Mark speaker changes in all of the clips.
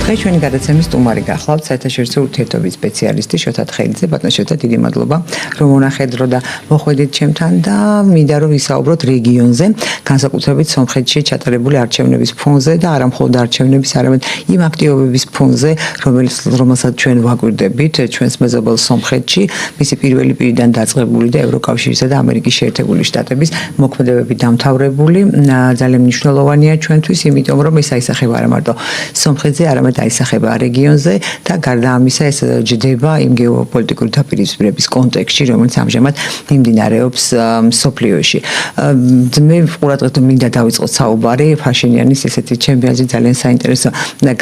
Speaker 1: დღეს ჩვენი გადაცემის სტუმარი გახლავთ საერთაშორისო ურთიერთობების სპეციალისტი შოთა თხელიძე. ბატონო შოთა, დიდი მადლობა რომ მონახეთ დრო და მოხვედით ჩემთან და მინდა რომ ვისაუბროთ რეგიონზე, განსაკუთრებით სომხეთში ჩატარებული არჩევნების ფონზე და არა მხოლოდ არჩევნების, არამედ იმ აქტივობების ფონზე, რომელსაც ჩვენ ვაკვირდებით ჩვენს მეზობელ სომხეთში, მისი პირველი პირიდან დაწყებული და ევროკავშირისა და ამერიკის შეერთებული შტატების მოქმედებები დამთავრებული. ძალიან მნიშვნელოვანია ჩვენთვის, იმიტომ რომ ეს აისახება არა მარტო სომხეთზე, არამედ აისახება რეგიონზე და გარდა ამისა ეს ჯდება იმ გეოპოლიტიკური დაპირისპირების კონტექსტში, რომელიც ამჟამად მიმდინარეობს მსოფლიოში. მე ყურადღებით მინდა დავიწყოთ საუბარი ფაშინიანის ესეთი ჩემპიონატი ძალიან საინტერესო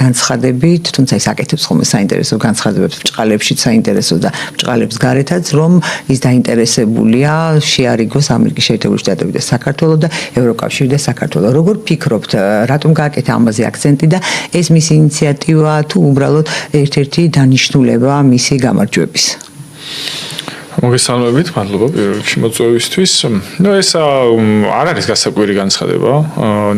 Speaker 1: განცხადებით, თუმცა ის აკეთებს ხოლმე საინტერესო განცხადებებს ბჭყალებში, საინტერესო და ბჭყალებს გარეთაც, რომ ის დაინტერესებულია შეარიგოს ამერიკის შეერთებული შტატები და საქართველო და ევროკავშირი და საქართველო. როგორ ფიქრობთ, რატომ გააკეთა ამაზე აქცენტი და ეს მისი ინიციატივა თუ უბრალოდ ერთ-ერთი დანიშნულება მისი გამარჯვების?
Speaker 2: მოგესალმებით, მადლობა პირველ რიგში მოწვევისთვის. ეს არ არის გასაკვირი განცხადება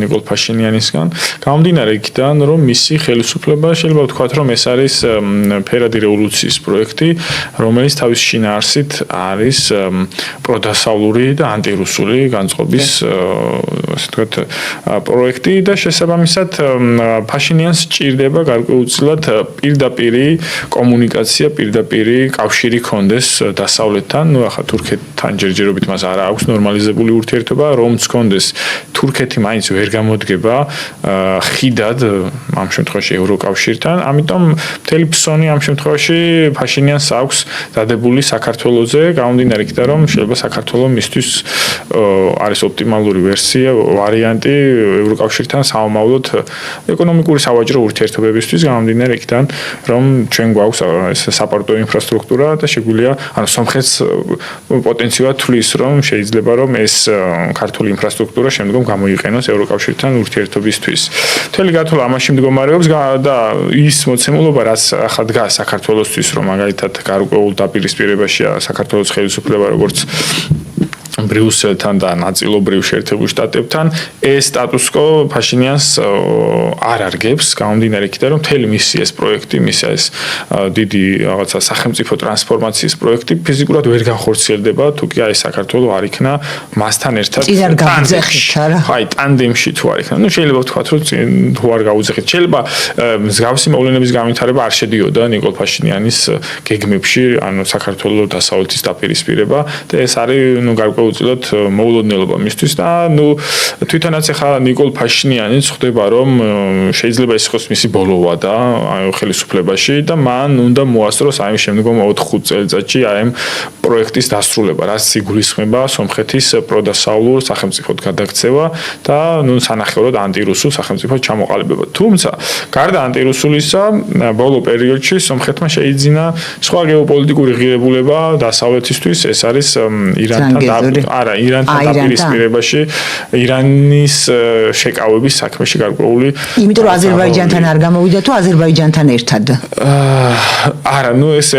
Speaker 2: ნიკოლ ფაშინიანისგან. გამომდინარე იქიდან, რომ მისი ხელისუფლება შეიძლება ვთქვათ, რომ ეს არის ფერადი რევოლუციის პროექტი, რომელიც თავის შინაარსით არის პროდასავლური და ანტირუსული განწყობის ასე ვთქვათ პროექტი და შესაბამისად ფაშინიანს სჭირდება გარკვეულწილად პირდაპირი კომუნიკაცია, პირდაპირი კავშირი ქონდეს დასავლეთთან, ნუ ახლა თურქეთთან ჯერჯერობით მას არ აქვს ნორმალიზებული ურთიერთობა, რომც ქონდეს თურქეთი მაინც ვერ გამოდგება ხიდად ამ შემთხვევაში ევროკავშირთან, ამიტომ მთელი ფსონი ამ შემთხვევაში ფაშინიანს აქვს დადებული საქართველოზე, გამომდინარე იქიდან, რომ შეიძლება საქართველო მისთვის არის ოპტიმალური ვერსია, ვარიანტი ევროკავშირთან საომავლოდ ეკონომიკური სავაჭრო ურთიერთობებისთვის, გამომდინარე იქიდან, რომ ჩვენ გვაქვს ეს საპორტო ინფრასტრუქტურა და შეგვიძლია ანუ სომხეთს პოტენციალად თვლის, რომ შეიძლება რომ ეს ქართული ინფრასტრუქტურა შემდგომ გამოიყენოს ევროკავშირთან ურთიერთობისთვის. მთელი გათვლა ამაში მდგომარეობს და ის მოცემულობა, რაც ახლა დგას საქართველოსთვის, რომ მაგალითად გარკვეულ დაპირისპირებაშია საქართველოს ხელისუფლება, როგორც ბრიუსელთან და ნაწილობრივ შეერთებულ შტატებთან, ეს სტატუს-კვო ფაშინიანს არ არგებს, გამომდინარე იქიდან, რომ მთელი მისი ეს პროექტი, მისი ეს დიდი რაღაცა სახელმწიფო ტრანსფორმაციის პროექტი ფიზიკურად ვერ განხორციელდება, თუ კი აი საქართველო არ იქნა მასთან ერთად ტანდემში თუ არ იქნა. ნუ შეიძლება ვთქვათ, რომ თუ არ გაუძახით, შეიძლება მსგავსი მოვლენების განვითარება არ შედიოდა ნიკოლ ფაშინიანის გეგმებში, ანუ საქართველოს დასავლეთის დაპირისპირება და ეს არის ნუ უწილად მოულოდნელობა მისთვის და ნუ თვითონაც ახლა ნიკოლ ფაშინიანი ხვდება რომ შეიძლება ეს იყოს მისი ბოლო ვადა ხელისუფლებაში და მან უნდა მოასწროს აი შემდგომ 4-5 წელიწადში აი ამ პროექტის დასრულება, რაც იგულისხმება სომხეთის პროდასავლურ სახელმწიფოდ გადაქცევა და ნუ სანახევროდ ანტირუსულ სახელმწიფოდ ჩამოყალიბება. თუმცა გარდა ანტირუსულისა ბოლო პერიოდში სომხეთმა შეიძინა სხვა გეოპოლიტიკური ღირებულება დასავლეთისთვის, ეს არის ირანთან ირანთან დაპირისპირებაში, ირანის შეკავების საქმეში გარკვეული.
Speaker 1: იმიტომ რომ აზერბაიჯანთან არ გამოვიდა თუ აზერბაიჯანთან ერთად?
Speaker 2: არა, ნუ ეს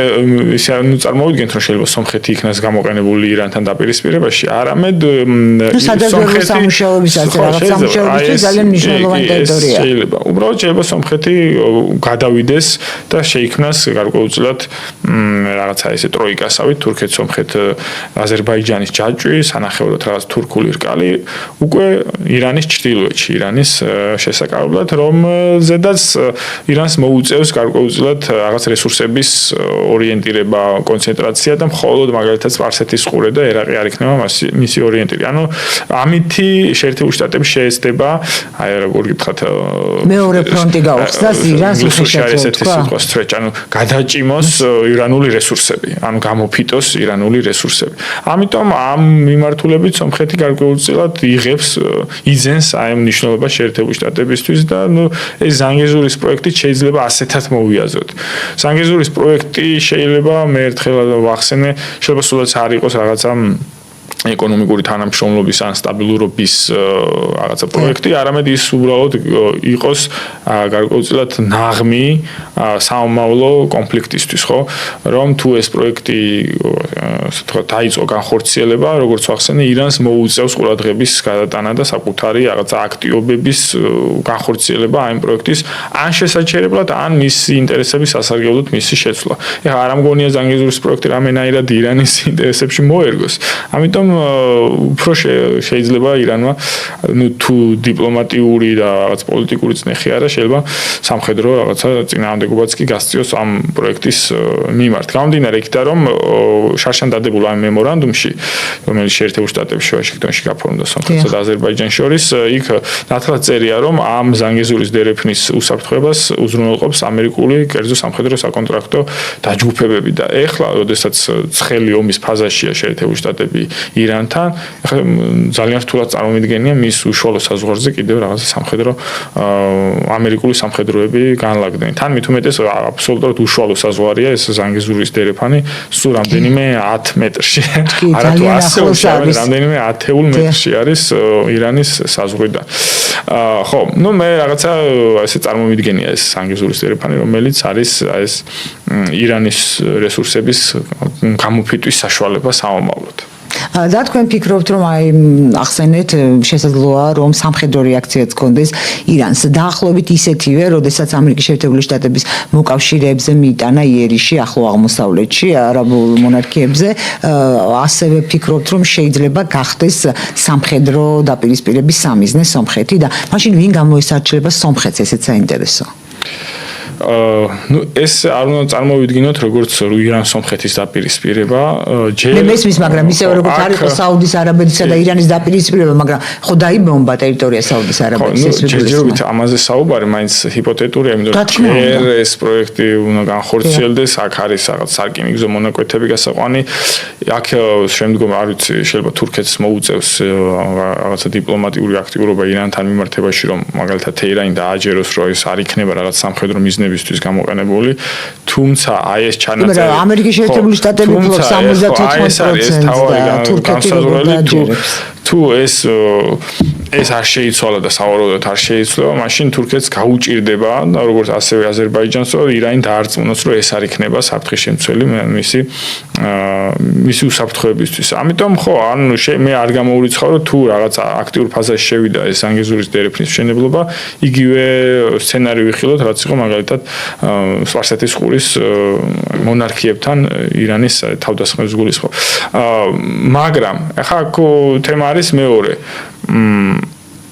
Speaker 2: წარმოვიდგენთ, რომ შეიძლება სომხეთი იქნას გამოყენებული ირანთან დაპირისპირებაში, არამედ
Speaker 1: სადაზვერვო სამუშაოებისაც რაღაც სამუშაოებისთვის ძალიან მნიშვნელოვანი ტერიტორია.
Speaker 2: შეიძლება. უბრალოდ შეიძლება სომხეთი გადავიდეს და შეიქმნას გარკვეულწილად რაღაცა ესე ტროიკასავით, თურქეთ, სომხეთ, აზერბაიჯანის ჯაჭვი, სანახევროდ რაღაც თურქული რკალი უკვე ირანის ჩრდილოეთში, ირანის შესაკავებლად, რომ ზედაც ირანს მოუწევს გარკვეულწილად რაღაც რესურსების ორიენტირება, კონცენტრაცია და მხოლოდ მაგალითად სპარსეთის ყურე და ერაყი არ იქნება მისი ორიენტირი. ანუ ამითი შეერთებული შტატები შეეცდება, აი როგორ გითხრათ,
Speaker 1: მეორე ფრონტი გაუხსნას ირანს
Speaker 2: უხეშად, ანუ გადაჭიმოს ირანული რესურსები, ანუ გამოფიტოს ირანული რესურსები. ამიტომ ამ მიმართულებით სომხეთი გარკვეულწილად იღებს, იძენს აი ამ მნიშვნელობას შეერთებული შტატებისთვის და ნუ ეს ზანგეზურის პროექტი შეიძლება ასეთად მოვიაზოთ. ზანგეზურის პროექტი შეიძლება მე ერთხელ ვახსენე, შეიძლება სულაც არ იყოს რაღაცა ეკონომიკური თანამშრომლობის ან სტაბილურობის რაღაცა პროექტი, არამედ ის უბრალოდ იყოს გარკვეულწილად ნაღმი საომავლო კონფლიქტისთვის, ხო? რომ თუ ეს პროექტი ასე ვთქვათ, დაიწყო განხორციელება, როგორც ახსენე, ირანს მოუწევს ყურადღების გადატანა და საკუთარი რაღაცა აქტივობების განხორციელება ამ პროექტის ან შესაჩერებლად, ან მისი ინტერესების სასარგებლოდ მისი შეცვლა. ეხლა არ ამგონია ზანგეზურის პროექტი რამენაირად ირანის ინტერესებში მოერგოს. ამიტომ უფრო შეიძლება ირანმა თუ დიპლომატიური და რაღაც პოლიტიკური წნეხი არა, შეიძლება სამხედრო რაღაცა წინააღმდეგობაც კი გასწიოს ამ პროექტის მიმართ. გამომდინარე იქიდან, რომ შარშან დადებულ ამ მემორანდუმში, რომელიც შეერთებულ შტატებში ვაშინგტონში გაფორმდა სომხეთსა და აზერბაიჯანს შორის, იქ ნათლად წერია, რომ ამ ზანგეზურის დერეფნის უსაფრთხოებას უზრუნველყოფს ამერიკული კერძო სამხედრო საკონტრაქტო დაჯგუფებები და ეხლა, როდესაც ცხელი ომის ფაზაშია შეერთებული შტატები ირანთან, ეხლა ძალიან რთულად წარმომიდგენია მის უშუალო საზღვარზე კიდევ რაღაცა სამხედრო ამერიკული სამხედროები განლაგდნენ. თან მით უმეტეს აბსოლუტურად უშუალო საზღვარია ეს ზანგეზურის დერეფანი, სულ რამდენიმე 10 მეტრში. არა თუ ასეულში, არამედ რამდენიმე 10 მეტრში არის ირანის საზღვრიდან. ხო, ნუ მე რაღაცა ესე წარმომიდგენია ეს ზანგეზურის დერეფანი, რომელიც არის ეს ირანის რესურსების გამოფიტვის საშუალება სამომავლოდ.
Speaker 1: და თქვენ ფიქრობთ, რომ აი ახსენეთ შესაძლოა, რომ სამხედრო რეაქციაც გქონდეს ირანს. დაახლოებით ისეთივე, როდესაც ამერიკის შეერთებული შტატების მოკავშირეებზე მიიტანა იერიში ახლო აღმოსავლეთში, არაბულ მონარქიებზე, ასევე ფიქრობთ, რომ შეიძლება გახდეს სამხედრო დაპირისპირების სამიზნე სომხეთი და მაშინ ვინ გამოესარჩლება სომხეთს, ესეც საინტერესოა.
Speaker 2: ნუ ეს არ უნდა წარმოვიდგინოთ როგორც ირან-სომხეთის დაპირისპირება,
Speaker 1: მე მესმის, მაგრამ ისევ როგორც არ იყო საუდის არაბეთისა და ირანის დაპირისპირება, მაგრამ ხო დაიბომბა ტერიტორია საუდის არაბეთის ეს
Speaker 2: ჯერჯერობით ამაზე საუბარი მაინც ჰიპოთეტურია, იმიტომ რომ ეს პროექტი უნდა განხორციელდეს, აქ არის რაღაც სარკინიგზო მონაკვეთები გასაყვანი, აქ შემდგომ არ ვიცი, შეიძლება თურქეთს მოუწევს რაღაცა დიპლომატიური აქტიურობა ირანთან მიმართებაში, რომ მაგალითად თეირანი დააჯეროს, რომ ეს არ იქნება რაღაც სამხედრო მიზნებისთვის გამოყენებული, თუმცა აი ეს ჩანაწერი
Speaker 1: ამერიკის შეერთებული შტატები ფლობს 74%-ს და თურქეთი
Speaker 2: თუ ეს არ შეიცვალა და სავარაუდოდ არ შეიცვლება, მაშინ თურქეთს გაუჭირდება, როგორც ასევე აზერბაიჯანს, რომ ირანი დაარწმუნოს, რომ ეს არ იქნება საფრთხის შემცველი მისი უსაფრთხოებისთვის. ამიტომ ხო, მე არ გამოურიცხავ, რომ თუ რაღაც აქტიურ ფაზაში შევიდა ეს ზანგეზურის დერეფნის მშენებლობა, იგივე სცენარი ვიხილოთ, რაც იყო მაგალითად სპარსეთის ყურის მონარქიებთან ირანის თავდასხმების გულისხმობ. მაგრამ ახლა თემა არის მეორე.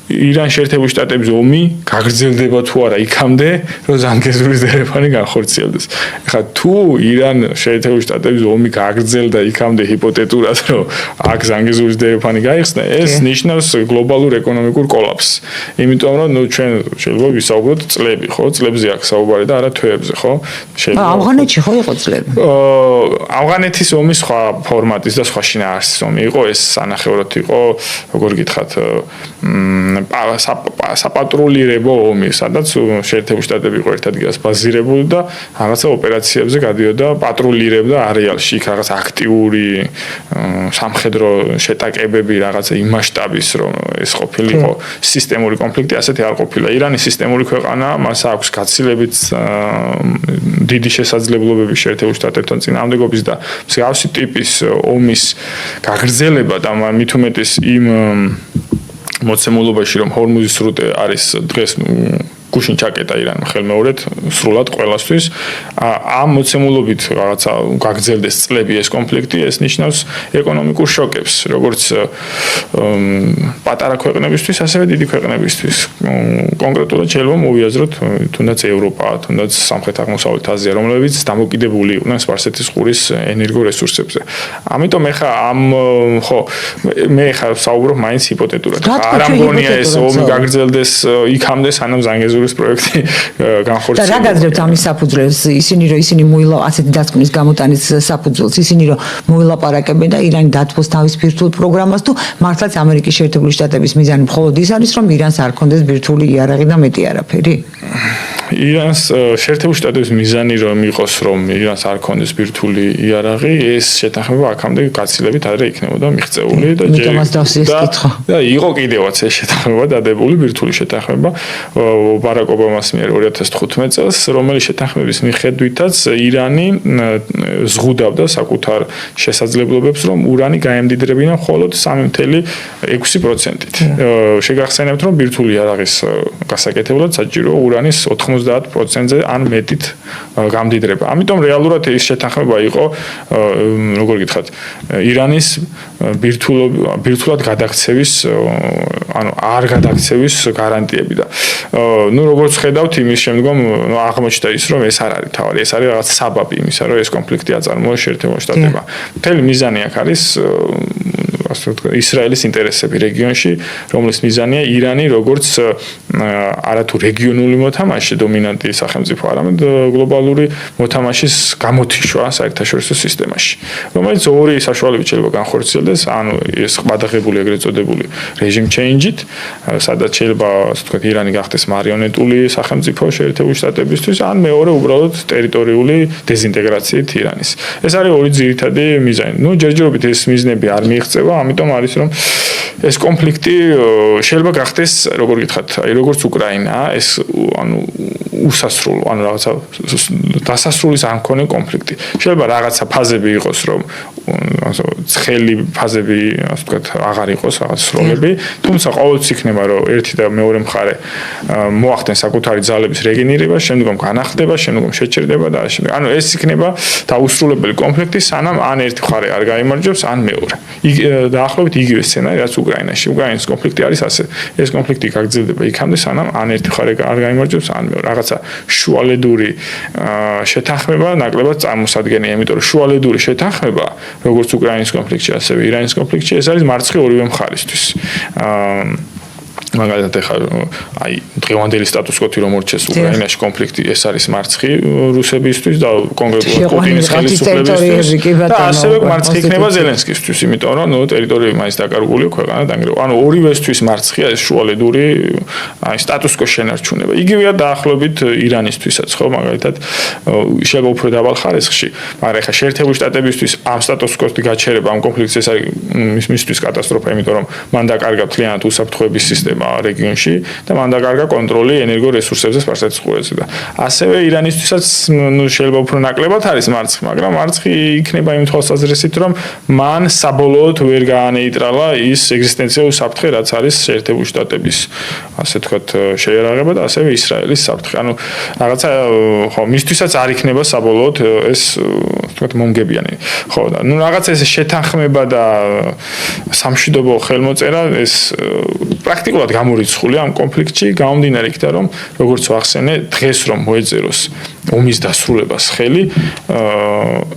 Speaker 2: ირან შეერთებული შტატების ომი გაგრძელდება თუ არა იქამდე, რომ ზანგეზურის დერეფანი განხორციელდეს. ეხლა თუ ირან შეერთებული შტატების ომი გაგრძელდა იქამდე ჰიპოთეტურად, რომ აქ ზანგეზურის დერეფანი გაიხსნა, ეს ნიშნავს გლობალურ ეკონომიკურ კოლაფსს. იმიტომ რომ ჩვენ შეიძლება ვისაუბროთ წლები, ხო? წლებზე აქ საუბარი და არა თვეებზე, ხო?
Speaker 1: შეიძლება ავღანეთში ხო იყო წლები?
Speaker 2: ავღანეთის ომის სხვა ფორმატის და სხვა შინაარსის ომი იყო, ეს სანახევროდ იყო, როგორ გითხრათ, საპატრულირებო ომი, სადაც შეერთებული შტატები იყო ერთ ადგილას ბაზირებული და რაღაცა ოპერაციებზე გადიოდა, პატრულირებდა არეალში, იქ რაღაც აქტიური სამხედრო შეტაკებები, რაღაცა იმ მასშტაბის, რომ ეს ყოფილიყო სისტემური კონფლიქტი, ასეთი არ ყოფილა. ირანი სისტემური ქვეყანაა, მას აქვს გაცილებით დიდი შესაძლებლობები შეერთებულ შტატებთან წინააღმდეგობის და მსგავსი ტიპის ომის გაგრძელება და მით უმეტეს იმ მოცემულობაში, რომ ჰორმუზის სრუტე არის დღეს გუშინ ჩაკეტა ირანმა ხელმეორედ სრულად ყველასთვის. ამ მოცემულობით რაღაცა გაგრძელდეს წლები ეს კონფლიქტი, ეს ნიშნავს ეკონომიკურ შოკებს, როგორც პატარა ქვეყნებისთვის, ასევე დიდი ქვეყნებისთვის. კონკრეტულად შეიძლება მოვიაზროთ თუნდაც ევროპა, თუნდაც სამხრეთ-აღმოსავლეთ აზია, რომლებიც დამოკიდებული იყვნენ სპარსეთის ყურის ენერგო რესურსებზე. ამიტომ ეხა მე საუბრობ მაინც ჰიპოთეტურად. არ ამგონია ეს ომი გაგრძელდეს იქამდე, სანამ ზანგეზურის პროექტი განხორციელდება.
Speaker 1: და რა გაძლევთ ამის საფუძვლებს? ისინი ასეთი დასკვნის გამოტანის საფუძველს, ისინი რომ მოილაპარაკებენ და ირანი დათმოს თავის ბირთვულ პროგრამას თუ მართლაც ამერიკის შეერთებული შტატების მიზანი მხოლოდ ის არის, რომ ირანს არ ქონდეს ბირთვული იარაღი და მეტი არაფერი?
Speaker 2: ირანს შეერთებული შტატების მიზანი რომ იყოს რომ ირანს არ ქონდეს ბირთვული იარაღი, ეს შეთანხმება აქამდე გაცილებით ადრე იქნებოდა მიღწეული და იყო კიდევაც ეს შეთანხმება დადებული ბირთვული შეთანხმება ბარაკ ობამას მიერ 2015 წელს, რომელიც შეთანხმების მიხედვითაც ირანი ზღუდავდა საკუთარ შესაძლებლობებს რომ ურანი გაემდიდრებინა მხოლოდ 3.6%-ით. შეგახსენებთ რომ ბირთვული იარაღის გასაკეთებლად საჭიროა ურანის 90%-ზე ან მეტით გამდიდრება. ამიტომ რეალურად ეს შეთანხმება იყო, როგორ გითხრათ, ირანის ბირთვულად გადაქცევის, ანუ არ გადაქცევის გარანტიები და როგორც ხედავთ იმის შემდგომ აღმოჩნდა ის რომ ეს არ არის თავი, ეს არის რაღაც საბაბი იმისა, რომ ეს კონფლიქტი აწარმოოს შეერთებულ შტატებმა. მთელი მიზანი აქ არის ისრაელის ინტერესები რეგიონში, რომლის მიზანია ირანი როგორც არათუ რეგიონული მოთამაშე დომინანტი სახელმწიფო, არამედ გლობალური მოთამაშის გამოთიშვა საერთაშორისო სისტემაში, რომელიც ორი საშუალებით შეიძლება განხორციელდეს, ანუ ეს ყბადაღებული ეგრეთ წოდებული რეჟიმ ჩეინჯით, სადაც შეიძლება ასე ვთქვათ ირანი გახდეს მარიონეტული სახელმწიფო შეერთებული შტატებისთვის, ან მეორე უბრალოდ ტერიტორიული დეზინტეგრაციით ირანის. ეს არის ორი ძირითადი მიზანი. ჯერჯერობით ეს მიზნები არ მიიღწევა, ამიტომ არის რომ ეს კონფლიქტი შეიძლება გახდეს, როგორ გითხრათ, როგორც უკრაინა, ეს ანუ უსასრულო, ანუ რაღაცა დასასრულის არ მქონე კონფლიქტი. შეიძლება რაღაცა ფაზები იყოს, რომ ცხელი ფაზები, ასე ვთქვათ, აღარ იყოს რაღაც სროლები, თუმცა ყოველთვის იქნება, რომ ერთი და მეორე მხარე მოახდენ საკუთარი ძალების რეგენერირება, შემდგომ განახლდება, შემდგომ შეჩერდება და ასე. ანუ ეს იქნება დაუსრულებელი კონფლიქტი, სანამ ან ერთი მხარე არ გაიმარჯვებს, ან მეორე. დაახლოებით იგივე სცენარი, რაც უკრაინაში. უკრაინის კონფლიქტი არის ასე. ეს კონფლიქტი გაგრძელდება იქამდე, სანამ ან ერთი მხარე არ გაიმარჯვებს, ან მეორე. რაღაცა შუალედური შეთანხმება ნაკლებად წარმოსადგენია, იმიტომ რომ შუალედური შეთანხმება, როგორც უკრაინის კონფლიქტში, ასევე ირანის კონფლიქტში, ეს არის მარცხი ორივე მხარისთვის. მაგალითად ახლა აი დღევანდელი სტატუს-კვო რომ მორჩეს უკრაინაში კონფლიქტი, ეს არის მარცხი რუსებისთვის და კონკრეტულად პუტინის ხელისუფლებისთვის და ასევე მარცხი იქნება ზელენსკისთვის, იმიტომ რომ ტერიტორიები მაინც დაკარგულია, ქვეყანა დანგრევა. ანუ ორივესთვის მარცხია ეს შუალედური აი სტატუს-კვო შენარჩუნება. იგივეა დაახლოებით ირანისთვისაც, ხო, მაგალითად შეიძლება უფრო დაბალ ხარისხში, მაგრამ ახლა შეერთებული შტატებისთვის ამ სტატუს-კვოს გაჩერება ამ კონფლიქტს ეს არის მისთვის კატასტროფა, იმიტომ რომ მან დაკარგა მთლიანად უსაფრთხოების სისტემა რეგიონში და მან დაკარგა კონტროლი ენერგორესურსებზე სპარსეთის ყურეზე და ასევე ირანისთვისაც შეიძლება უფრო ნაკლებად არის მარცხი, მაგრამ მარცხი იქნება იმ თვალსაზრისით, რომ მან საბოლოოდ ვერ გაანეიტრალა ის ეგზისტენციალური საფრთხე, რაც არის შეერთებული შტატების, ასე ვთქვათ, შეიარაღება და ასევე ისრაელის საფრთხე. ანუ რაღაცა ხო, მისთვისაც არ იქნება საბოლოოდ ეს, ასე ვთქვათ, მომგებიანი. ხო, და რაღაცა ეს შეთანხმება და სამშვიდობო ხელმოწერა ეს პრაქტიკულად გამორიცხულია ამ კონფლიქტში, გამომდინარე იქიდან, რომ როგორც ვახსენე, დღეს რომ მოეწეროს ომის დასრულებას ხელი,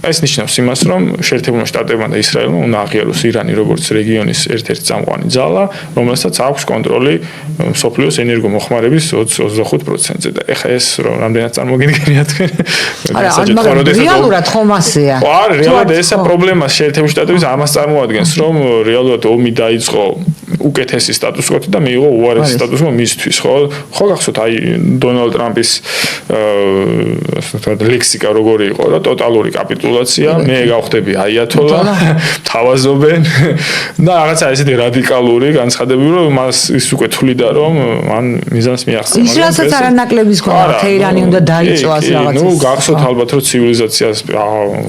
Speaker 2: ეს ნიშნავს იმას, რომ შეერთებულმა შტატებმა და ისრაელმა უნდა აღიაროს ირანი როგორც რეგიონის ერთ-ერთი წამყვანი ძალა, რომელსაც აქვს კონტროლი მსოფლიოს ენერგომოხმარების 25%-ზე და ეხლა ეს რამდენად წარმოგიდგენია თქვენ?
Speaker 1: არა, მაგრამ რეალურად ხომ ასეა?
Speaker 2: არა, რეალურად ესა პრობლემა შეერთებულ შტატების ამას წარმოადგენს, რომ რეალურად ომი დაიწყო უკეთესი სტატუს-კვო და მიიღო უარესი სტატუს-კვო მისთვის, ხო? ხო გახსოვთ აი დონალდ ტრამპის ასე ვთქვათ ლექსიკა როგორი იყო და ტოტალური კაპიტულაცია, მე გავხდები აიათოლა, თავაზობენ და რაღაცა ესეთი რადიკალური განცხადებები, რომ მას ის უკვე თვლიდა, რომ მან მიზანს მიაღწია.
Speaker 1: ისრაელსაც არანაკლებიც ქონდა, თეირანი უნდა დაიწვას რაღაცას.
Speaker 2: ნუ გახსოვთ ალბათ, რომ ცივილიზაციას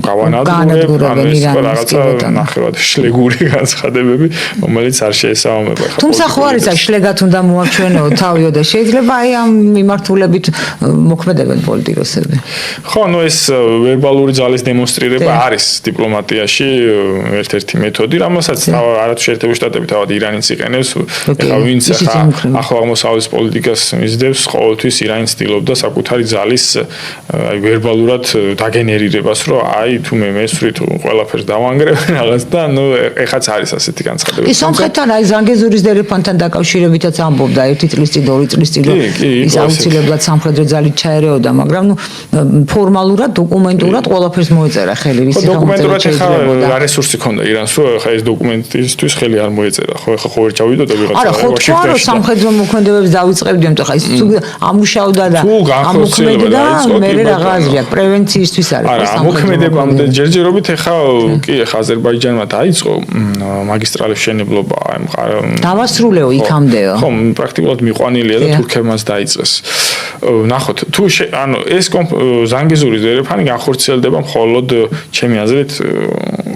Speaker 2: გავანადგურებ, ანუ ეს რაღაცა ნახევრად შლეგური განცხადებები, რომელიც არ შეესაბამება ხა.
Speaker 1: თუმცა ხო არის აი შლეგათ უნდა მოაჩვენო თავიო და შეიძლება აი ამ მიმართულებით მოქმედებენ პოლიტიკოსები.
Speaker 2: ხო, ნუ ეს ვერბალური ძალის დემონსტრირება არის დიპლომატიაში ერთ-ერთი მეთოდი, რომელსაც არათუ შეერთებული შტატები თავად ირანიც იყენებს. ეხლა ვინც ახლა ახლო აღმოსავლეთის პოლიტიკას მისდევს, ყოველთვის ირანი ცდილობდა საკუთარი ძალის აი ვერბალურად დაგენერირებას, რომ აი თუ მე მესვრით ყველაფერს დავანგრევ რაღაც და ნუ ეხაც არის ასეთი განცხადებები.
Speaker 1: ის სომხეთთან აი ზანგეზ ზანგეზურის დერეფანთან დაკავშირებითაც ამბობდა 1 წლის წინ 2 წლის წინ ის აუცილებლად სამხედრო ძალით ჩაერეოდა, მაგრამ ფორმალურად, დოკუმენტურად ყველაფერს მოეწერა ხელი რის
Speaker 2: დოკუმენტურად ხა რესურსი ქონდა ირანს, რომ ხა ეს დოკუმენტისთვის ხელი არ მოეწერა. ხო ვერ ჩავიდოდა ვიღაცა.
Speaker 1: არა, ხო თქვა რომ სამხედრო მოქმედებებს დავიწყებდი, ამიტომ ხა ის ამუშავდა და ამოქმედებდა, მე რაღაც პრევენციისთვის არის.
Speaker 2: არა, ამოქმედებამდე ჯერჯერობით ხა კი ხა აზერბაიჯანმა დაიწყო მაგისტრალის მშენებლობა,
Speaker 1: დავასრულეო იქამდეო.
Speaker 2: ხო, პრაქტიკულად მიყვანილია და თურქებმაც დაიწყეს. ნახოთ, თუ ანუ ეს ზანგეზურის დერეფანი განხორციელდება მხოლოდ ჩემი აზრით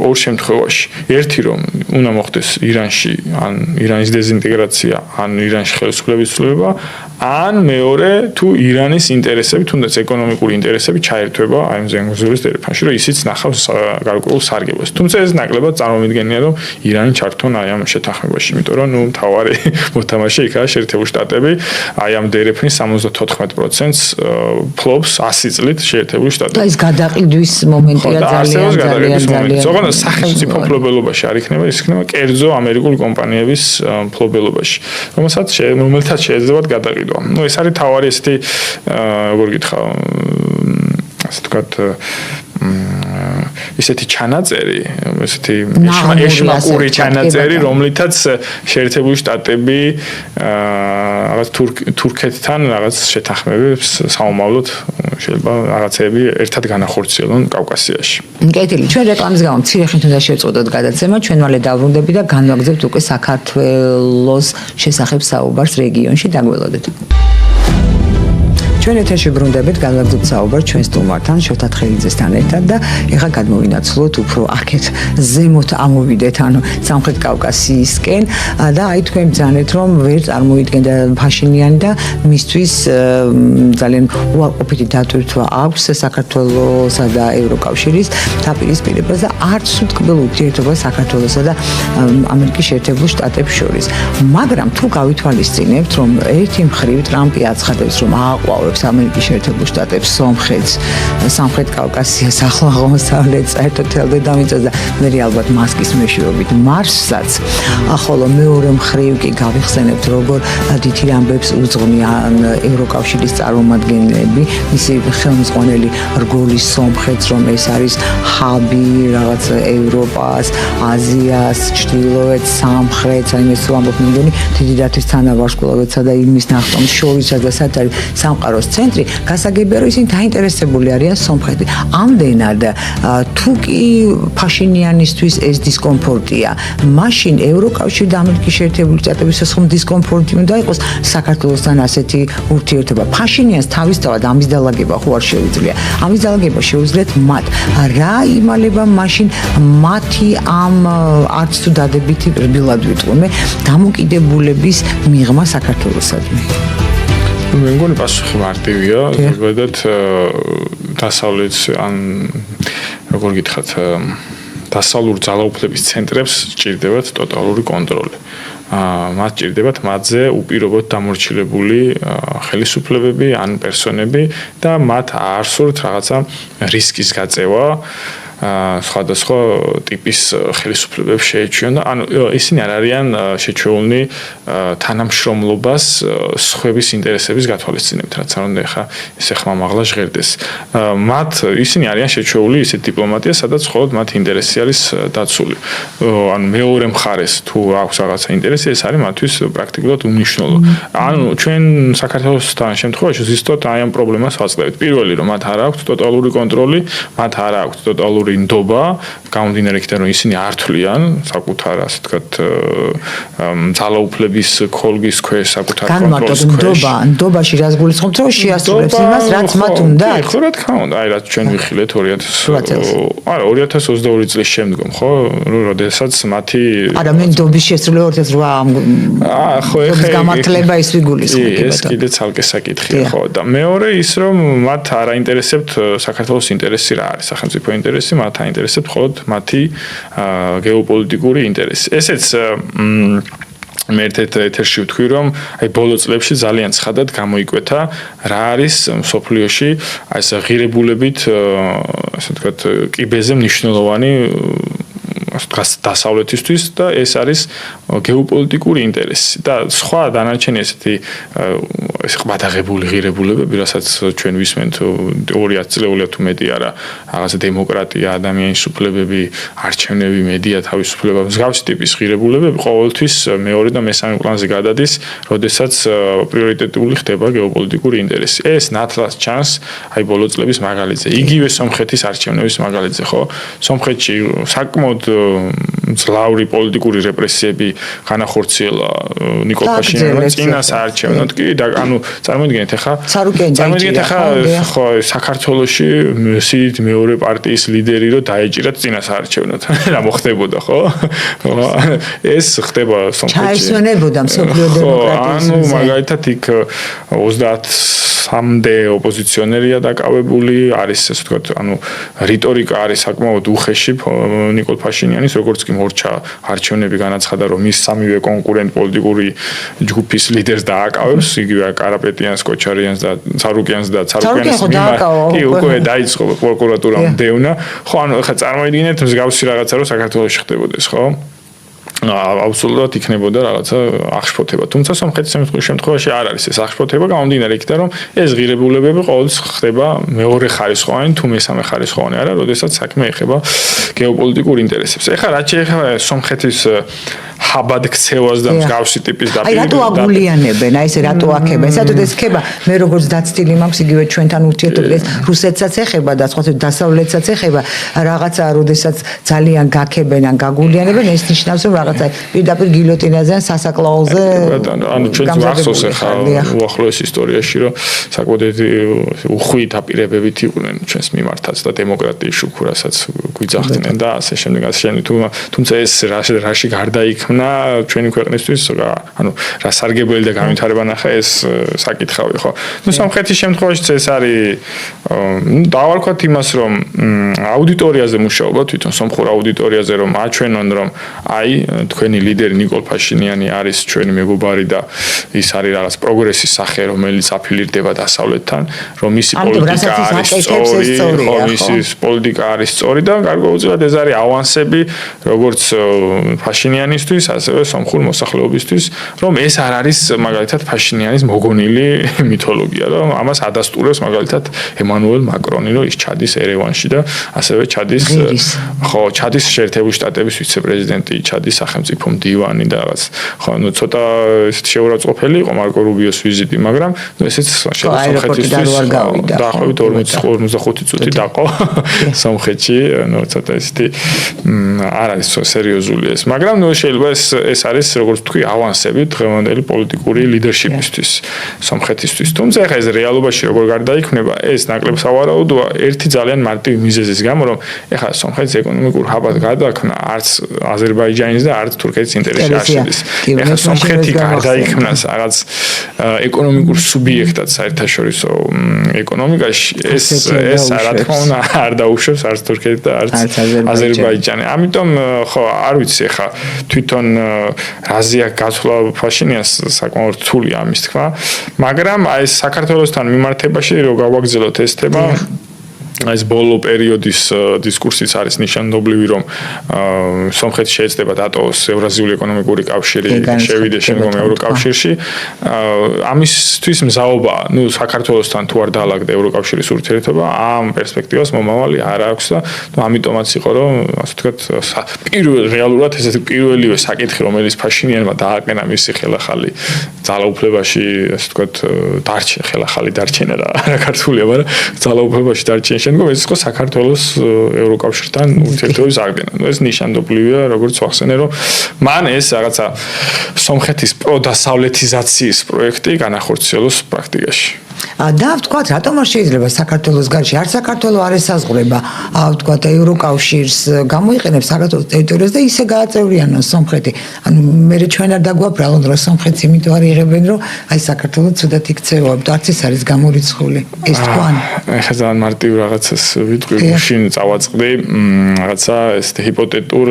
Speaker 2: ორ შემთხვევაში. ერთი რომ უნდა მოხდეს ირანში, ან ირანის დეზინტეგრაცია, ან ირანში ხელისუფლების ცვლილება, ან მეორე თუ ირანის ინტერესები, თუნდაც ეკონომიკური ინტერესები ჩაერთვება აი ამ ზანგეზურის დერეფანში, რომ ისიც ნახავს გარკვეულ სარგებლოს. თუმცა ეს ნაკლებად წარმომიდგენია, რომ ირანი ჩართონ აი ამ შეთანხმებაში, იმიტომ რომ მთავარი მოთამაშე იქაა შეერთებული შტატები, აი ამ დერეფნის 74%-ს ფლობს 100 წლით შეერთებული შტატები.
Speaker 1: და ეს გადაყიდვის მომენტია ძალიან.
Speaker 2: ზოგადად სახელმწიფო მფლობელობაში არ იქნება, ის იქნება კერძო ამერიკული კომპანიების მფლობელობაში, რომელთაც შეიძლება გადაყიდვა. ნუ ეს არის თავარი ესეთი როგორ გითხრა, ასე ვთქვათ, ისეთი ჩანაწერი, ესეთი ეშმაკური ჩანაწერი, რომლითაც შეერთებული შტატები რაღაც თურქეთთან რაღაც შეთანხმებებს საომავლოდ შეიძლება რაღაცები ერთად განახორციელონ კავკასიაში.
Speaker 1: კეთილი, ჩვენ რეკლამის გამო მცირე ხნით უნდა შევწყვეტოთ გადაცემა, ჩვენ მალე დავრუნდებით და განვაგრძებთ უკვე საქართველოს შესახებ საუბარს რეგიონში, დაგველოდეთ. ჩვენ ეთერში ბრუნდებით, განვაგრძობთ საუბარს ჩვენ სტუმართან, შოთა თხელიძესთან ერთად და ეხლა გადმოვინაცვლოთ უფრო აქეთ ზემოთ ამოვიდეთ, ანუ სამხრეთ კავკასიისკენ და აი თქვენ ბრძანეთ, რომ ვერ წარმოიდგენდა ფაშინიანი და მისთვის ძალიან უარყოფითი დატვირთვა აქვს საქართველოსა და ევროკავშირის დაპირისპირებას და არც უთქმელ ურთიერთობას საქართველოსა და ამერიკის შეერთებულ შტატებს შორის. მაგრამ თუ გავითვალისწინებთ, რომ ერთი მხრივ ტრამპი აცხადებს, რომ ააყვავებს ამერიკის შეერთებულ შტატებს სომხეთს, სამხრეთ კავკასიას, ახლო აღმოსავლეთს, საერთოდ თელ დედამიწას და მე ალბათ მასკის მეშვეობით მარსსაც, ხოლო მეორე მხრივ კი გავიხსენებთ, როგორ დიდ ამბებს უძღვნიან ევროკავშირის წარმომადგენლები, მისი ხელმძღვანელი რგოლის სომხეთს, რომ ეს არის ჰაბი რაღაც ევროპას, აზიას, ჩრდილოეთს, სამხრეთს, აი ეს ვამბობ, მე მგონი დიდი დათვის თანავარსკვლავედსა და იმის ნახტომს შორისაც და სადაც არის სამყაროს ცენტრი, გასაგებია რომ ისინი დაინტერესებული არიან სომხეთი. ამდენად თუ კი ფაშინიანისთვის ეს დისკომფორტია, მაშინ ევროკავშირი და ამერიკის შეერთებული შტატებისთვის ხომ დისკომფორტი უნდა იყოს საქართველოსთან ასეთი ურთიერთობა. ფაშინიანს თავისთავად ამის დალაგება ხო არ შეუძლია. ამის დალაგება შეუძლიათ მათ. რა იმალება მაშინ მათი ამ არც თუ დადებითი რბილად ვიტყვი, დამოკიდებულების მიღმა საქართველოსადმი.
Speaker 2: მე მგონი პასუხი მარტივია, ზოგადად დასავლეთ ან როგორ გითხრათ, დასავლურ ძალაუფლების ცენტრებს სჭირდებათ ტოტალური კონტროლი. მათ სჭირდებათ მათზე უპირობოდ დამორჩილებული ხელისუფლებები ან პერსონები და მათ არსურთ რაღაცა რისკის გაწევა სხვადასხვა ტიპის ხელისუფლებებს შეეჩვეონ და ანუ ისინი არ არიან შეჩვეულნი თანამშრომლობას სხვების ინტერესების გათვალისწინებით, რაც არ უნდა ხა ესე ხმამაღლა ჟღერდეს. მათ ისინი არიან შეჩვეული ისეთ დიპლომატია, სადაც მხოლოდ მათი ინტერესი არის დაცული. ანუ მეორე მხარეს თუ აქვს რაღაცა ინტერესი, ეს არის მათთვის პრაქტიკულად უმნიშვნელო. ანუ ჩვენ საქართველოსთან შემთხვევაში ზუსტად აი ამ პრობლემას ვაწყდებით. პირველი რომ მათ არ აქვს ტოტალური კონტროლი, მათ არ აქვს ტოტალური ნდობა, გამომდინარე იქიდან რომ ისინი არ თვლიან საკუთარ ასე ვთქვათ ძალაუფლების ქოლგის ქვეშ, საკუთარ კონტროლის ქვეშ.
Speaker 1: ნდობაში რას გულისხმობთ, რომ შეასრულებს იმას, რაც მათ უნდა?
Speaker 2: ხო, რა თქმა უნდა, აი რაც ჩვენ ვიხილეთ 2022 წლის შემდგომ, ხო, როდესაც მათი
Speaker 1: არა, მე ნდობის შესრულება 2008
Speaker 2: ხო, ეხა
Speaker 1: გამართლება ის ვიგულისხმობ.
Speaker 2: ეს კიდე ცალკე საკითხია, ხო, და მეორე ის რომ მათ არ აინტერესებთ საქართველოს ინტერესი რა არის, სახელმწიფო ინტერესი, მათ აინტერესებთ მხოლოდ მათი გეოპოლიტიკური ინტერესი. ესეც მე ერთ-ერთ ეთერში ვთქვი, რომ აი ბოლო წლებში ძალიან ცხადად გამოიკვეთა რა არის მსოფლიოში აი ეს ღირებულებით, ასე ვთქვათ, კიბეზე მნიშვნელოვანი დასავლეთისთვის და ეს არის გეოპოლიტიკური ინტერესი და სხვა დანარჩენი ესეთი ეს ყბადაღებული ღირებულებები, რასაც ჩვენ ვისმენთ 200 წლეულად თუ მეტი არა, რაღაცა დემოკრატია, ადამიანის უფლებები, არჩევნები, მედია თავისუფლება, მსგავსი ტიპის ღირებულებები ყოველთვის მეორე და მესამე პლანზე გადადის, როდესაც პრიორიტეტული ხდება გეოპოლიტიკური ინტერესი. ეს ნათლად ჩანს აი ბოლო წლების მაგალითზე. იგივე სომხეთის არჩევნების მაგალითზე, ხო? სომხეთში საკმაოდ ძლავრი პოლიტიკური რეპრესიები განახორციელა ნიკოლ ფაშინიანმა წინა საარჩევნოდ კი და ანუ წარმოიდგინეთ ახლა ხო საქართველოში სიდით მეორე პარტიის ლიდერი რო დაეჭირათ წინა საარჩევნოდ რა მოხდებოდა ხო ეს ხდება სომხეთში
Speaker 1: ჩაესვენებოდა მსოფლიო დემოკრატიის
Speaker 2: ანუ მაგალითად იქ 33-მდე ოპოზიციონერია დაკავებული არის ასე ვთქვათ ანუ რიტორიკა არის საკმაოდ უხეში ნიკოლ ფაშინიანის როგორც კი მორჩა არჩევნები განაცხადა რომ ის სამივე კონკურენტ პოლიტიკური ჯგუფის ლიდერს დააკავებს იგივე კარაპეტიანს კოჩარიანს და ცარუკიანს კი უკვე დაიწყო პროკურატურამ დევნა ხო ანუ ეხლა წარმოიდგინეთ მსგავსი რაღაცა რომ საქართველოში ხდებოდეს ხო აბსოლუტურად იქნებოდა რაღაცა აღშფოთება. თუმცა სომხეთის შემთხვევაში არ არის ეს აღშფოთება, გამომდინარე იქიდან რომ ეს ღირებულებები ყოველთვის ხდება მეორე ხარისხოვანი თუ მესამე ხარისხოვანი არა, როდესაც საქმე ეხება გეოპოლიტიკურ ინტერესებს. ეხლა რაც შეეხება სომხეთის ხაბად ქცევას და მსგავსი ტიპის
Speaker 1: აი რატო აგულიანებენ, აი ეს რატო აქებენ? სადაც ეს ხება, მე როგორც დაცდილი მაქვს იგივე ჩვენთან ურთიერთობებს რუსეთსაც ეხება და სხვა დასავლეთსაც ეხება, რაღაცა როდესაც ძალიან გაქებენ ან გაგულიანებენ, ეს ნიშნავს რომ რაღაცა პირდაპირ გილოტინაზე ან სასაკლაოზე
Speaker 2: ანუ ჩვენ გვახსოვს ახლა უახლოეს ისტორიაში რომ საკუთარი უხვი დაპირებებით იყვნენ ჩვენს მიმართაც და დემოკრატიის შუქურასაც გვიძახდნენ და ასე შემდეგ თუმცა ეს რაში გარდაიქმნა ჩვენი ქვეყნისთვის ანუ რა სარგებელი და განვითარება ნახა ეს საკითხავი ხო ნუ სომხეთის შემთხვევაშიც ეს არის დავარქვათ იმას რომ აუდიტორიაზე მუშაობა თვითონ სომხურ აუდიტორიაზე რომ აჩვენონ რომ აი თქვენი ლიდერი ნიკოლ ფაშინიანი არის ჩვენი მეგობარი და ის არის რაღაც პროგრესის სახე რომელიც აფილირდება დასავლეთთან რომ მისი პოლიტიკა არის სწორი რომ მისი პოლიტიკა არის სწორი და გარკვეულწილად ეს არის ავანსები როგორც ფაშინიანისთვის ასევე სომხურ მოსახლეობისთვის რომ ეს არ არის მაგალითად ფაშინიანის მოგონილი მითოლოგია რომ ამას ადასტურებს მაგალითად ემანუელ მაკრონი რომ ის ჩადის ერევანში და ასევე ჩადის ხო ჩადის შეერთებული შტატების ვიცე-პრეზიდენტი ჩადის სახელმწიფო მდივანი და რაღაც ხო ნუ ცოტა ესეთ შეურაცხყოფელი იყო მარკო რუბიოს ვიზიტი მაგრამ ესეც სომხეთისთვის დაახლოებით 45 წუთი დაყო სომხეთში ნუ ცოტა ესეთი არ არის სერიოზული ეს მაგრამ ნუ შეიძლება ეს არის როგორც თქვი ავანსები დღევანდელი პოლიტიკური ლიდერშიპისთვის სომხეთისთვის თუმცა ეხლა ეს რეალობაში როგორ გარდაიქმნება ეს ნაკლებ სავარაუდოა ერთი ძალიან მარტივი მიზეზის გამო რომ ეხლა სომხეთის ეკონომიკურ ჰაბად გადაქმნა არც აზერბაიჯანის და არც თურქეთის ინტერესში არ შედის ეხლა სომხეთი გარდაიქმნას რაღაც ეკონომიკურ სუბიექტად საერთაშორისო ეკონომიკაში ეს რა თქმა უნდა არ დაუშვებს არც თურქეთი და არც აზერბაიჯანი ამიტომ ხო არ ვიცი ეხლა თვითონ რაზეა გაცვლა ფაშინიანს საკმაოდ რთულია ამის თქვა მაგრამ აი საქართველოსთან მიმართებაში რო გავაგზავნოთ ეს თემა ეს ბოლო პერიოდის დისკურსიც არის ნიშანდობლივი რომ სომხეთი შეეცდება დატოვოს ევრაზიული ეკონომიკური კავშირი შევიდეს შემდგომ ევროკავშირში ამისთვის მზაობა ნუ საქართველოსთან თუ არ დაალაგდა ევროკავშირის ურთიერთობა ამ პერსპექტივას მომავალი არ აქვს და ამიტომაც იყო რომ ასე ვთქვათ რეალურად ესეთი პირველივე საკითხი რომელიც ფაშინიანმა დააყენა მისი ხელახალი ძალაუფლებაში ასე ვთქვათ დარჩა ხელახალი დარჩენა რა ქართულია მაგრამ ძალაუფლებაში დარჩენა შემდგომ ეს იყო საქართველოს ევროკავშირთან ურთიერთობის აღდგენა. ეს ნიშანდობლივია, როგორც ვახსენე, რომ მან ეს რაღაცა სომხეთის პროდასავლეთიზაციის პროექტი განახორციელოს პრაქტიკაში.
Speaker 1: და ვთქვათ, რატომ არ შეიძლება საქართველოს გარშე არ საქართველო არ ესაზღვრება, ვთქვათ, ევროკავშირს გამოიყენებს საქართველოს ტერიტორიას და ისე გააწევრიანოს სომხეთი. ანუ მე ჩვენ არ დაგვაბრალონ რომ სომხეთს იმიტომ არ იღებენ რომ აი საქართველო ცუდად იქცევა, არც ის არის გამორიცხული. ეს თქვან.
Speaker 2: ეხლა ძალიან მარტივ რაღაცას ვიტყვი, გუშინ წავაწყდი რაღაცა ესეთი ჰიპოთეტურ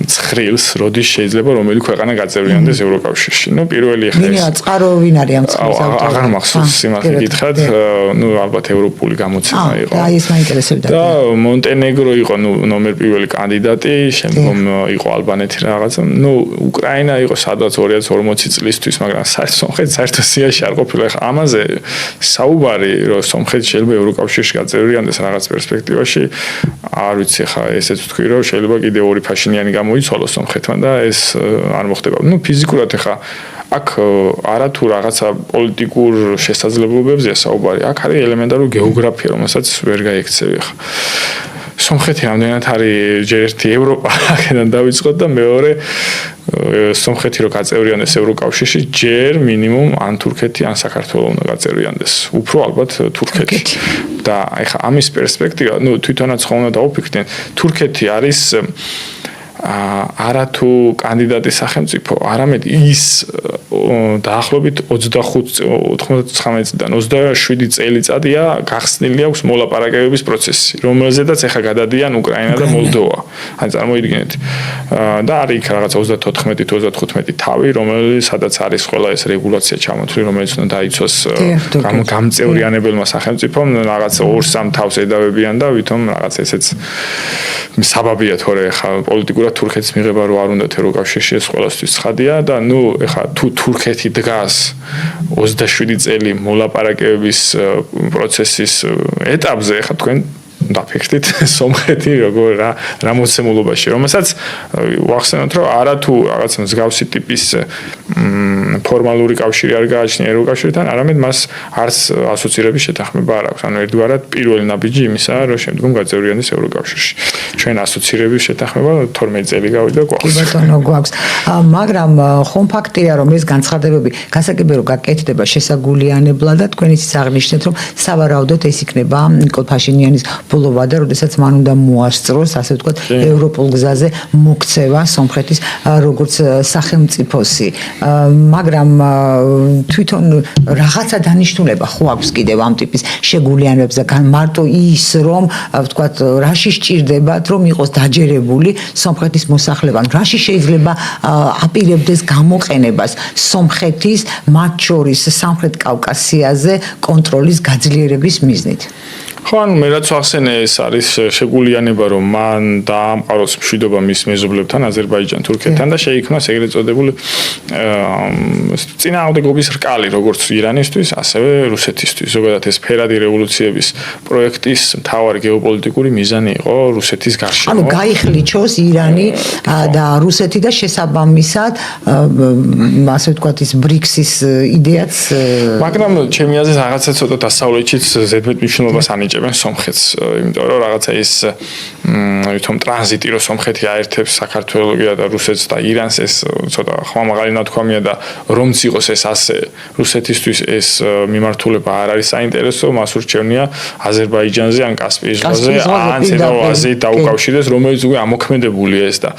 Speaker 2: ცხრილს, როდის შეიძლება რომელი ქვეყანა გაწევრიანდეს ევროკავშირში. ნუ პირველი ხა ეს.
Speaker 1: ვინ წყარო ვინ არის ამ ცხრილს ავტორი?
Speaker 2: აღარ მახსოვს. სიმართლე გითხრათ, ნუ ალბათ ევროპული გამოცემა იყო.
Speaker 1: აი ეს მაინტერესებდა.
Speaker 2: და მონტენეგრო იყო ნომერ პირველი კანდიდატი, შემდგომ იყო ალბანეთი რაღაცა. ნუ უკრაინა იყო სადღაც 2040 წლისთვის, მაგრამ სომხეთი საერთო სიაში არ ყოფილა. ეხლა ამაზე საუბარი, რომ სომხეთი შეიძლება ევროკავშირში გაწევრიანდეს რაღაც პერსპექტივაში, არ ვიცი ხა ესეც ვთქვი, რომ შეიძლება კიდე ორი ფაშინიანი გამოიცვალოს სომხეთმა და ეს არ მოხდება. ნუ ფიზიკურად ხა აქ არათუ რაღაცა პოლიტიკურ შესაძლებლობებზეა საუბარი. აქ არის ელემენტარული გეოგრაფია, რომელსაც ვერ გაიქცევი ხა. სომხეთი რამდენად არის ჯერ ერთი ევროპა, აქედან დავიწყოთ და მეორე სომხეთი რო გაწევრიანდეს ევროკავშირში, ჯერ მინიმუმ ან თურქეთი, ან საქართველო უნდა გაწევრიანდეს. უფრო ალბათ თურქეთი. და ეხა ამის პერსპექტივა, ნუ თვითონაც ხომ უნდა დაუფიქრდნენ, თურქეთი არის არათუ კანდიდატი სახელმწიფო, არამედ ის დაახლოებით 95-99 წლიდან 27 წელიწადია გახსნილი აქვს მოლაპარაკებების პროცესი, რომელზედაც ახლა გადადიან უკრაინა და მოლდოვა. ან წარმოიდგინეთ. და არის იქ რაღაც 34-35 თავი, რომელსაც არის ყველა ეს რეგულაცია ჩამოთვლილი, რომელიც უნდა დაიცვას გამწევრიანებელმა სახელმწიფომ, რაღაც 2-3 თავს ედავებიან და ვითომ რაღაც ესეც საბაბია თორე ახლა პოლიტიკურად თურქეთის მიღება რო არ უნდათ ევროკავშირში ეს ყველასთვის ცხადია და ნუ ეხა თუ თურქეთი დგას 27 წელი მოლაპარაკებების პროცესის ეტაპზე ეხა თქვენ დაფიქრდით სომხეთი როგორ რა მოცემულობაში რომელსაც ვახსენოთ რომ არათუ რაღაც მსგავსი ტიპის ფორმალური კავშირი არ გააჩნია ევროკავშირთან არამედ მას არც ასოცირების შეთანხმება არ აქვს ანუ ერთგვარად პირველი ნაბიჯი იმისაა რომ შემდგომ გაწევრიანდეს ევროკავშირში ჩვენ ასოცირების შეთანხმება 12 წელი გავიდა გვაქვს
Speaker 1: ბატონო გვაქვს მაგრამ ხომ ფაქტია რომ ეს განცხადებები გასაგებია რომ გაკეთდება შესაგულიანებლად და თქვენ ისიც აღნიშნეთ რომ სავარაუდოდ ეს იქნება ნიკოლ ფაშინიანის ბოლოვა და როდესაც მან უნდა მოასწროს ასე ვთქვათ ევროპულ გზაზე მოქცევა სომხეთის როგორც სახელმწიფოსი მაგრამ თვითონ რაღაცა დანიშნულება ხო აქვს კიდევ ამ ტიპის შეგულიანებებზე მარტო ის რომ ვთქვათ რაში სჭირდებათ რომ იყოს დაჯერებული სომხეთის მოსახლეობა რაში შეიძლება აპირებდეს გამოყენებას სომხეთის მათ შორის სამხრეთ კავკასიაზე კონტროლის გაძლიერების მიზნით
Speaker 2: ხო, ანუ მე რაც ვახსენე ეს არის შეგულიანება, რომ მან დაამყაროს მშვიდობა მის მეზობლებთან, აზერბაიჯან, თურქეთთან და შეიქმნას ეგრეთ წოდებული წინააღმდეგობის რკალი, როგორც ირანისთვის, ასევე რუსეთისთვის. ზოგადად ეს ფერადი რევოლუციების პროექტის მთავარი გეოპოლიტიკური მიზანი იყო რუსეთის გარშემო.
Speaker 1: ანუ გაიხლიჩოს ირანი და რუსეთი და შესაბამისად, ასე ვთქვათ, ის ბრიქსის იდეაც
Speaker 2: მაგრამ ჩემი აზრით რაღაცა ცოტა დასავლეთშიც ზედმეტ მნიშვნელობას ანიჭებენ სომხეთს, იმიტომ რომ რაღაცა ის ვითომ ტრანზიტი რო სომხეთი აერთებს საქართველოს და რუსეთს და ირანს ეს ცოტა ხმამაღალი ნათქვამია და რომც იყოს ეს ასე რუსეთისთვის ეს მიმართულება არ არის საინტერესო, მას ურჩევნია აზერბაიჯანზე ან კასპიის ზღვაზე ან ცენტრალურ აზიით დაუკავშირდეს, რომელიც უკვე ამოქმედებულია ეს და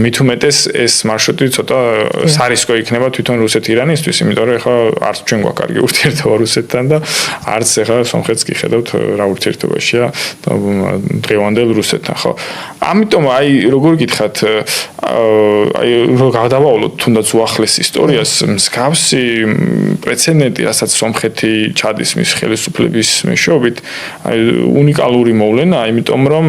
Speaker 2: მით უმეტეს ეს მარშრუტი ცოტა სარისკო იქნება თვითონ რუსეთ-ირანისთვის, იმიტომ რომ ეხლა არც ჩვენ გვაქვს კარგი ურთიერთობა რუსეთთან და არც ეხლა სომხეთს კი ხედავთ რა ურთიერთობაშია დღევანდელ რუსეთთან, ხო? ამიტომ აი როგორ გითხრათ, აი რო გადავავლოთ თუნდაც უახლეს ისტორიას, მსგავსი პრეცედენტი, რასაც სომხეთი ჩადის მის ხელისუფლების მეშვეობით, აი უნიკალური მოვლენაა, იმიტომ რომ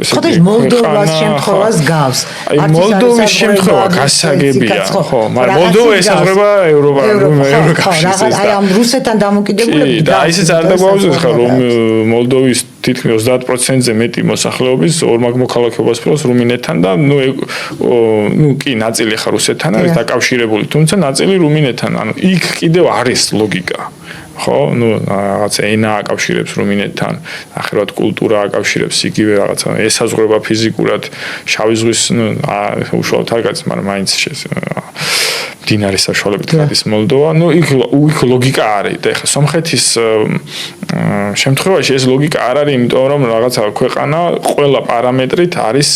Speaker 1: ეს მოლდოვას შემთხვევას გავს.
Speaker 2: აი მოლდოვის შემთხვევა გასაგებია, ხო, მაგრამ მოლდოვა ესაზღვრება ევროკავშირს.
Speaker 1: აი ამ რუსეთთან დამოკიდებულებით
Speaker 2: და ისიც არ დაგვაუზეს ხა რომ მოლდოვის თითქმის 30%-ზე მეტი მოსახლეობის ორმაგ მოქალაქეობას ფლობს რუმინეთთან და ნუ კი ნაწილი ხა რუსეთთან არის დაკავშირებული, თუმცა ნაწილი რუმინეთთან. ანუ იქ კიდევ არის ლოგიკა. ხო, ნუ რაღაც ენა აკავშირებს რუმინეთთან, ახლა კულტურა აკავშირებს იგივე რაღაცა ესაზღვრება ფიზიკურად შავი ზღვის, ნუ უშუალოდ არ გადის, მაგრამ მაინც დინარის საშუალებით გადის მოლდოვა. ნუ იქ ლოგიკა არის და ეხლა სომხეთის შემთხვევაში ეს ლოგიკა არ არის, იმიტომ რომ რაღაცა ქვეყანა ყველა პარამეტრით არის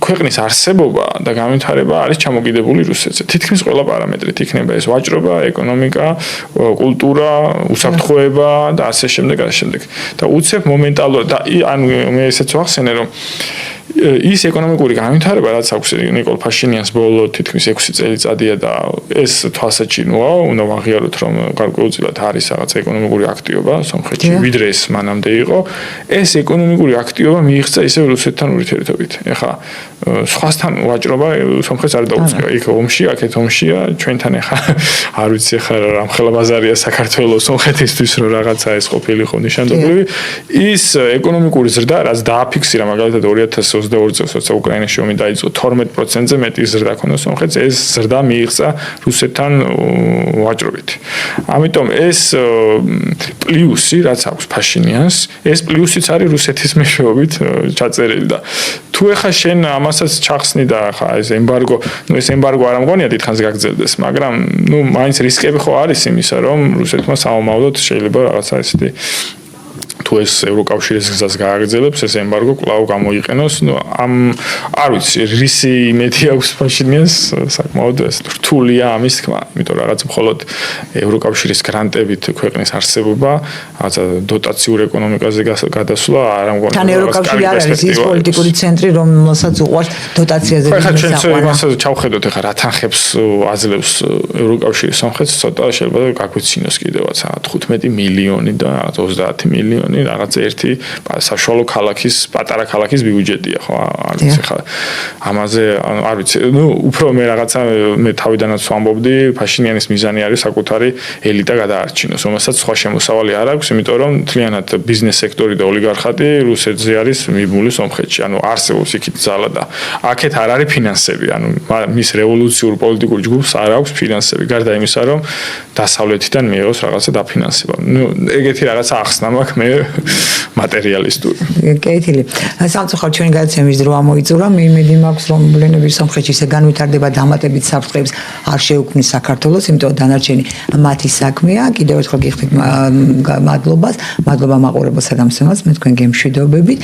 Speaker 2: ქვეყნის არსებობა და განვითარება არის ჩამოკიდებული რუსეთზე. თითქმის ყველა პარამეტრით იქნება ეს ვაჭრობა, ეკონომიკა, კულტურა, უსაფრთხოება და ასე შემდეგ. და უცებ მომენტალურად და ანუ მე ესეც ვახსენე რომ ის ეკონომიკური განვითარება, რაც აქვს ნიკოლ ფაშინიანს ბოლო თითქმის 6 წელიწადია და ეს თვალსაჩინოა, უნდა ვაღიაროთ, რომ გარკვეულწილად არის რაღაც ეკონომიკური აქტივობა სომხეთში, ვიდრე ეს მანამდე იყო. ეს ეკონომიკური აქტივობა მიიღწა ისევ რუსეთთან ურთიერთობით. ეხლა სხვასთან ვაჭრობა სომხეთს არ დაუწყია. იქ ომში, აქეთ ომშია, ჩვენთან ეხლა არ ვიცი ეხლა რამხელა ბაზარია საქართველოს სომხეთისთვის რომ რაღაცა ეს ყოფილიყო ნიშანდობლივი. ის ეკონომიკური ზრდა, რაც დააფიქსირა მაგალითად 2022 წელს, როცა უკრაინაში ომი დაიწყო, 12%-ზე მეტი ზრდა ქონდა სომხეთს, ეს ზრდა მიიღწა რუსეთთან ვაჭრობით. ამიტომ ეს პლუსი, რაც აქვს ფაშინიანს, ეს პლუსიც არის რუსეთის მეშვეობით ჩაწერილი და თუ ეხა შენ ამასაც ჩახსნი და ხა ეს ემბარგო, ეს ემბარგო არ ამგონია დიდხანს გაგრძელდეს, მაგრამ მაინც რისკები ხო არის იმისა, რომ რუსეთმა საომავლოდ შეიძლება რაღაცა ესეთი თუ ეს ევროკავშირის გზას გააგრძელებს, ეს ემბარგო კვლავ გამოიყენოს, არ ვიცი, რისი იმედი აქვს ფაშინიანს, საკმაოდ ეს რთულია ამის თქმა, იმიტომ რაღაც მხოლოდ ევროკავშირის გრანტებით ქვეყნის არსებობა, რაღაცა დოტაციურ ეკონომიკაზე გადასვლა არ ამგონია.
Speaker 1: თან ევროკავშირი არ არის ის პოლიტიკური ცენტრი, რომელსაც უყვარს დოტაციაზე
Speaker 2: საყვანა. ხო, ჩავხედოთ ეხლა რა თანხებს აძლევს ევროკავშირი სომხეთს, ცოტა შეიძლება გაგვიცინოს კიდევაც 15 მილიონი და 30 მილიონი რაღაც ერთი საშუალო ქალაქის, პატარა ქალაქის ბიუჯეტია, ხო? არ ვიცი ხა. ამაზე არ ვიცი, უფრო მე რაღაცა მე თავიდანაც ვამბობდი, ფაშინიანის მიზანი არის საკუთარი ელიტა გადაარჩინოს, რომელსაც სხვა შემოსავალი არ აქვს, იმიტომ რომ მთლიანად ბიზნეს სექტორი და ოლიგარხატი რუსეთზე არის მიბმული სომხეთში. ანუ არსებობს იქით ძალა და აქეთ არ არის ფინანსები, ანუ მის რევოლუციურ პოლიტიკურ ჯგუფს არ აქვს ფინანსები, გარდა იმისა, რომ დასავლეთიდან მიიღოს რაღაცა დაფინანსება. ეგეთი რაღაცა ახსნა მაქვს მე მატერიალისტური.
Speaker 1: კეთილი. სამწუხაროდ ჩვენი გადაცემის დრო ამოიწურა. მე იმედი მაქვს, რომ ბლენები სომხეთში ისე განვითარდება დამატებით საფრთხებს არ შეუქმნის საქართველოს, იმიტომ დანარჩენი მათი საქმეა. კიდევ ერთხელ გიხდით მადლობას, მადლობა მაყურებელსა და მსმენელს, მე თქვენ გემშვიდობებით.